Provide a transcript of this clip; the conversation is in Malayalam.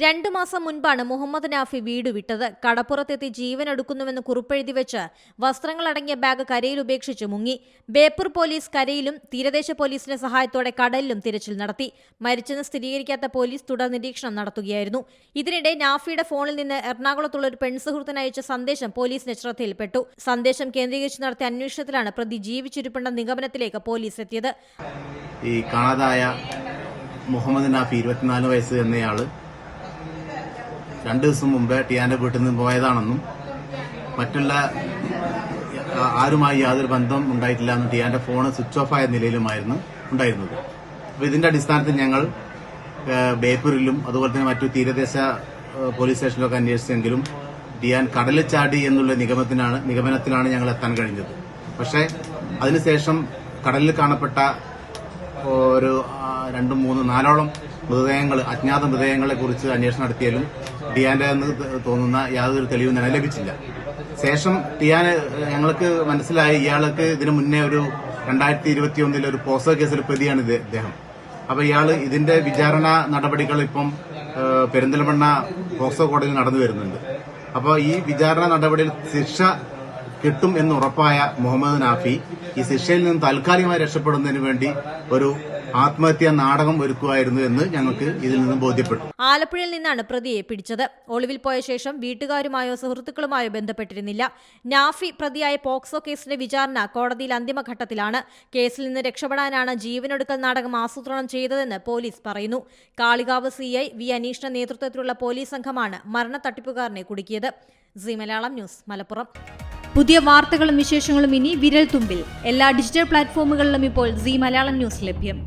2 മാസം മുൻപാണ് മുഹമ്മദ് നാഫി വീട് വിട്ടത്. കടപ്പുറത്തെത്തി ജീവനെടുക്കുന്നുവെന്ന് കുറിപ്പെഴുതി വെച്ച് വസ്ത്രങ്ങളടങ്ങിയ ബാഗ് കരയിൽ ഉപേക്ഷിച്ച് മുങ്ങി. ബേപ്പൂർ പോലീസ് കരയിലും തീരദേശ പോലീസിന്റെ സഹായത്തോടെ കടലിലും തിരച്ചിൽ നടത്തി. മരിച്ചെന്ന് സ്ഥിരീകരിക്കാത്ത പോലീസ് തുടർ നിരീക്ഷണം നടത്തുകയായിരുന്നു. ഇതിനിടെ നാഫിയുടെ ഫോണിൽ നിന്ന് എറണാകുളത്തുള്ള ഒരു പെൺസുഹൃത്തിന് അയച്ച സന്ദേശം പോലീസിന്റെ ശ്രദ്ധയിൽപ്പെട്ടു. സന്ദേശം കേന്ദ്രീകരിച്ച് നടത്തിയ അന്വേഷണത്തിലാണ് പ്രതി ജീവിച്ചിരിപ്പുണ്ടെന്ന നിഗമനത്തിലേക്ക് പോലീസ് എത്തിയത്. ഈ കാണാതായ മുഹമ്മദ് നാഫി 24 വയസ്സ് എന്നയാള് 2 ദിവസം മുമ്പ് ടിയാന്റെ വീട്ടിൽ നിന്ന് പോയതാണെന്നും മറ്റുള്ള ആരുമായി യാതൊരു ബന്ധം ഉണ്ടായിട്ടില്ല എന്നും ടിയാന്റെ ഫോൺ സ്വിച്ച് ഓഫ് ആയ നിലയിലുമായിരുന്നു ഉണ്ടായിരുന്നത്. അപ്പൊ ഇതിന്റെ അടിസ്ഥാനത്തിൽ ഞങ്ങൾ ബേപ്പൂരിലും അതുപോലെ തന്നെ മറ്റു തീരദേശ പോലീസ് സ്റ്റേഷനിലൊക്കെ അന്വേഷിച്ചെങ്കിലും ടിയാൻ കടലിൽ ചാടി എന്നുള്ള നിഗമനത്തിലാണ് ഞങ്ങൾ എത്താൻ കഴിഞ്ഞത്. പക്ഷേ അതിനുശേഷം കടലിൽ കാണപ്പെട്ട ഒരു 2, 3, 4ഓളം മൃതദേഹങ്ങൾ, അജ്ഞാത മൃതദേഹങ്ങളെ കുറിച്ച് അന്വേഷണം നടത്തിയാലും ടിയാന്റെ എന്ന് തോന്നുന്ന യാതൊരു തെളിവും തന്നെ ലഭിച്ചില്ല. ശേഷം ടിയാന് ഞങ്ങൾക്ക് മനസ്സിലായി ഇയാൾക്ക് ഇതിനു മുന്നേ ഒരു 2021 ഒരു പോക്സോ കേസിൽ പ്രതിയാണ് ഇദ്ദേഹം. അപ്പൊ ഇയാള് ഇതിന്റെ വിചാരണ നടപടികൾ ഇപ്പം പെരിന്തൽമണ്ണ പോക്സോ കോടതിയിൽ നടന്നു വരുന്നുണ്ട്. അപ്പോൾ ഈ വിചാരണ നടപടിയിൽ ശിക്ഷ കിട്ടും എന്ന് ഉറപ്പായ മുഹമ്മദ് നാഫി ഈ ശിക്ഷയിൽ നിന്ന് താൽക്കാലികമായി രക്ഷപ്പെടുന്നതിന് വേണ്ടി ഒരു ആത്മഹത്യാ നാടകം ഒരുക്കുമായിരുന്നു എന്ന് ഞങ്ങൾക്ക് ഇതിൽ നിന്ന് ബോധ്യപ്പെട്ടു. ആലപ്പുഴയിൽ നിന്നാണ് പ്രതിയെ പിടിച്ചത്. ഒളിവിൽ പോയ ശേഷം വീട്ടുകാരുമായോ സുഹൃത്തുക്കളുമായോ ബന്ധപ്പെട്ടിരുന്നില്ല. നാഫി പ്രതിയായ പോക്സോ കേസിന്റെ വിചാരണ കോടതിയിൽ അന്തിമഘട്ടത്തിലാണ്. കേസിൽ നിന്ന് രക്ഷപ്പെടാനാണ് ജീവനൊടുക്കൽ നാടകം ആസൂത്രണം ചെയ്തതെന്ന് പോലീസ് പറയുന്നു. കാളികാവ് CI വി അനീഷിന്റെ നേതൃത്വത്തിലുള്ള പോലീസ് സംഘമാണ് മരണ തട്ടിപ്പുകാരനെ കുടുക്കിയത്. Zee Malayalam news, Malappuram. പുതിയ വാർത്തകളും വിശേഷങ്ങളും ഇനി വിരൽ തുമ്പിൽ. എല്ലാ ഡിജിറ്റൽ പ്ലാറ്റ്ഫോമുകളിലും ഇപ്പോൾ സീ മലയാളം ന്യൂസ് ലഭ്യം.